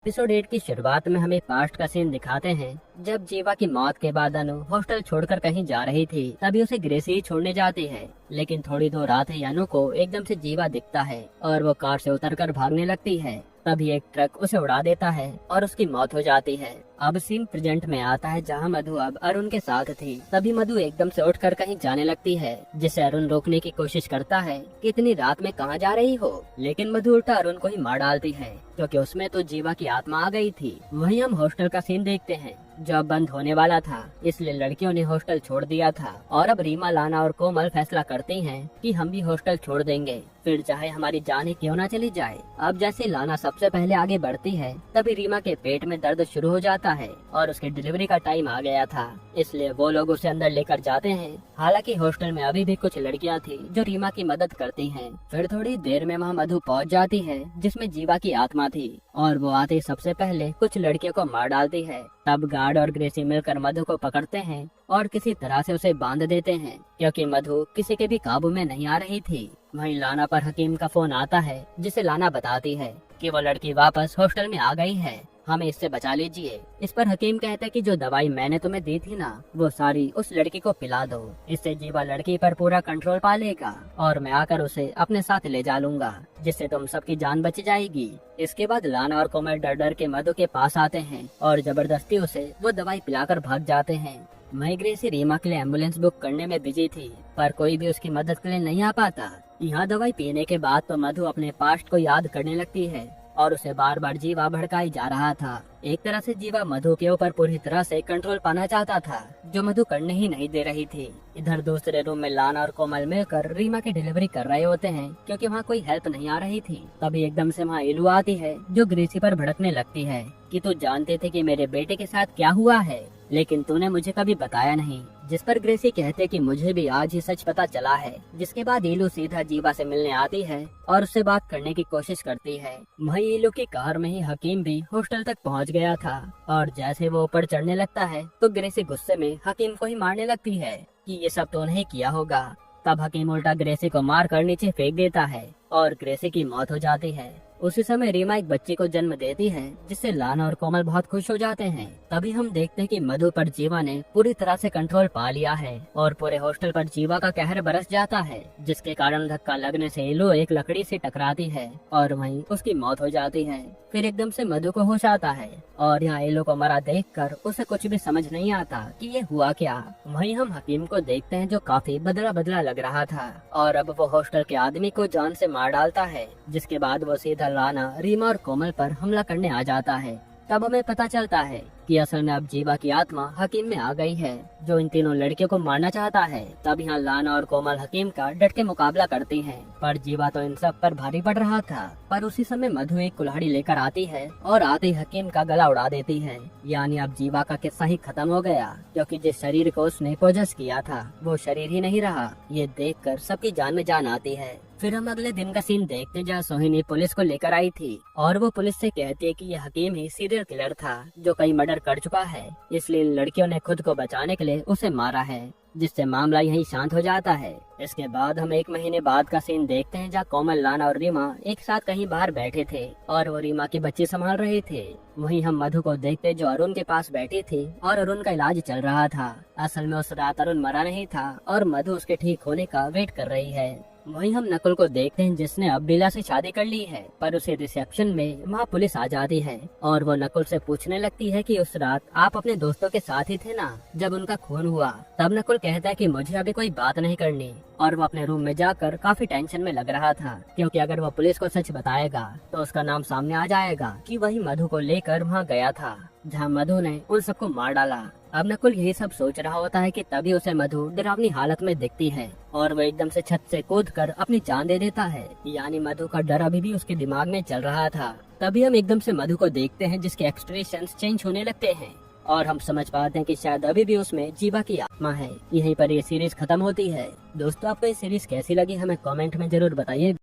Episode 8 की शुरुआत में हमें पास्ट का सीन दिखाते हैं। जब जीवा की मौत के बाद अनु हॉस्टल छोड़कर कहीं जा रही थी, तभी उसे ग्रेसी ही छोड़ने जाती है। लेकिन थोड़ी दूर आते ही अनु को एकदम से जीवा दिखता है और वो कार से उतरकर भागने लगती है। तभी एक ट्रक उसे उड़ा देता है और उसकी मौत हो जाती है। अब सीन प्रेजेंट में आता है, जहां मधु अब अरुण के साथ थी। तभी मधु एकदम से उठकर कहीं जाने लगती है, जिसे अरुण रोकने की कोशिश करता है कि इतनी रात में कहां जा रही हो। लेकिन मधु उल्टा अरुण को ही मार डालती है, क्योंकि उसमें तो जीवा की आत्मा आ गई थी। वहीं हम हॉस्टल का सीन देखते हैं, जो अब बंद होने वाला था, इसलिए लड़कियों ने हॉस्टल छोड़ दिया था। और अब रीमा, लाना और कोमल फैसला करती हैं कि हम भी हॉस्टल छोड़ देंगे, फिर चाहे हमारी जान ही क्यों ना चली जाए। अब जैसे लाना सबसे पहले आगे बढ़ती है, तभी रीमा के पेट में दर्द शुरू हो जाता है और उसके डिलीवरी का टाइम आ गया था, इसलिए वो लोग उसे अंदर लेकर जाते हैं। हालांकि हॉस्टल में अभी भी कुछ लड़कियां थी जो रीमा की मदद करती हैं। फिर थोड़ी देर में वहां मधु पहुंच जाती है, जिसमें जीवा की आत्मा थी, और वो आते ही सबसे पहले कुछ लड़कियों को मार डालती है। तब गार्ड और ग्रेसी मिलकर मधु को पकड़ते हैं और किसी तरह से उसे बांध देते हैं, क्योंकि मधु किसी के भी काबू में नहीं आ रही थी। वहीं लाना पर हकीम का फोन आता है, जिसे लाना बताती है कि वो लड़की वापस हॉस्टल में आ गई है, हमें इससे बचा लीजिए। इस पर हकीम कहता है कि जो दवाई मैंने तुम्हें दी थी ना, वो सारी उस लड़की को पिला दो, इससे जीवा लड़की पर पूरा कंट्रोल पा लेगा और मैं आकर उसे अपने साथ ले जा लूंगा, जिससे तुम सबकी जान बच जाएगी। इसके बाद लाना और कोमल डर डर के मधु के पास आते हैं और जबरदस्ती उसे वो दवाई पिलाकर भाग जाते हैं। वहीं ग्रेसी रीमा के लिए एम्बुलेंस बुक करने में बिजी थी, पर कोई भी उसकी मदद के लिए नहीं आ पाता। यहाँ दवाई पीने के बाद तो मधु अपने पास्ट को याद करने लगती है और उसे बार बार जीवा भड़काई जा रहा था। एक तरह से जीवा मधु के ऊपर पूरी तरह से कंट्रोल पाना चाहता था, जो मधु करने ही नहीं दे रही थी। इधर दूसरे रूम में लाना और कोमल मिलकर रीमा की डिलीवरी कर रहे होते हैं, क्योंकि वहाँ कोई हेल्प नहीं आ रही थी। तभी एकदम से वहाँ इलू आती है, जो ग्रेसी पर भड़कने लगती है कि तू जानते थे कि मेरे बेटे के साथ क्या हुआ है, लेकिन तूने मुझे कभी बताया नहीं। जिस पर ग्रेसी कहते कि मुझे भी आज ही सच पता चला है। जिसके बाद इलू सीधा जीवा से मिलने आती है और उससे बात करने की कोशिश करती है। वहीं इलू की कार में ही हकीम भी हॉस्टल तक पहुंच गया था, और जैसे वो ऊपर चढ़ने लगता है तो ग्रेसी गुस्से में हकीम को ही मारने लगती है कि ये सब तो नहीं किया होगा। तब हकीम उल्टा ग्रेसी को मार कर नीचे फेंक देता है और ग्रेसी की मौत हो जाती है। उसी समय रीमा एक बच्चे को जन्म देती है, जिससे लाना और कोमल बहुत खुश हो जाते हैं। तभी हम देखते हैं कि मधु पर जीवा ने पूरी तरह से कंट्रोल पा लिया है और पूरे हॉस्टल पर जीवा का कहर बरस जाता है, जिसके कारण धक्का लगने से इलू एक लकड़ी से टकराती है और वहीं उसकी मौत हो जाती है। फिर एकदम से मधु को होश आता है और यहाँ इलू को मरा देखकर उसे कुछ भी समझ नहीं आता कि ये हुआ क्या। वहीं हम हकीम को देखते हैं, जो काफी बदला बदला लग रहा था, और अब वो हॉस्टल के आदमी को जान से मार डालता है। जिसके बाद वो सीधा लाना, रीमा और कोमल पर हमला करने आ जाता है। तब हमें पता चलता है कि असल में अब जीवा की आत्मा हकीम में आ गई है, जो इन तीनों लड़कियों को मारना चाहता है। तब यहाँ लाना और कोमल हकीम का डट के मुकाबला करती हैं, पर जीवा तो इन सब पर भारी पड़ रहा था। पर उसी समय मधु एक कुल्हाड़ी लेकर आती है और आते ही हकीम का गला उड़ा देती है। यानी अब जीवा का किस्सा ही खत्म हो गया, क्योंकि जिस शरीर को उसने पोजेस किया था, वो शरीर ही नहीं रहा। ये देखकर सबकी जान में जान आती है। फिर हम अगले दिन का सीन देखते हैं, जहाँ सोहिनी पुलिस को लेकर आई थी और वो पुलिस से कहती है कि ये हकीम ही सीरियल किलर था, जो कई मर्डर कर चुका है, इसलिए इन लड़कियों ने खुद को बचाने के लिए उसे मारा है, जिससे मामला यहीं शांत हो जाता है। इसके बाद हम एक महीने बाद का सीन देखते हैं, जहाँ कोमल, लाना और रीमा एक साथ कहीं बाहर बैठे थे और वो रीमा के बच्चे संभाल रहे थे। वहीं हम मधु को देखते, जो अरुण के पास बैठी थी और अरुण का इलाज चल रहा था। असल में उस रात अरुण मरा नहीं था और मधु उसके ठीक होने का वेट कर रही है। वहीं हम नकुल को देखते हैं, जिसने अब बिला से शादी कर ली है, पर उसे रिसेप्शन में वहाँ पुलिस आ जाती है और वो नकुल से पूछने लगती है कि उस रात आप अपने दोस्तों के साथ ही थे ना, जब उनका खून हुआ। तब नकुल कहता है कि मुझे अभी कोई बात नहीं करनी, और वो अपने रूम में जाकर काफी टेंशन में लग रहा था, क्योंकि अगर वो पुलिस को सच बताएगा तो उसका नाम सामने आ जाएगा कि वही मधु को लेकर वहाँ गया था, जहाँ मधु ने उन सबको मार डाला। अब नकुल यही सब सोच रहा होता है कि तभी उसे मधु डरावनी हालत में दिखती है और वो एकदम से छत से कूदकर अपनी जान दे देता है। यानी मधु का डर अभी भी उसके दिमाग में चल रहा था। तभी हम एकदम से मधु को देखते हैं, जिसके एक्सप्रेशंस चेंज होने लगते हैं और हम समझ पाते हैं कि शायद अभी भी उसमें जीवा की आत्मा है। यहीं पर ये सीरीज खत्म होती है। दोस्तों, आपको ये सीरीज कैसी लगी हमें कमेंट में जरूर बताइए।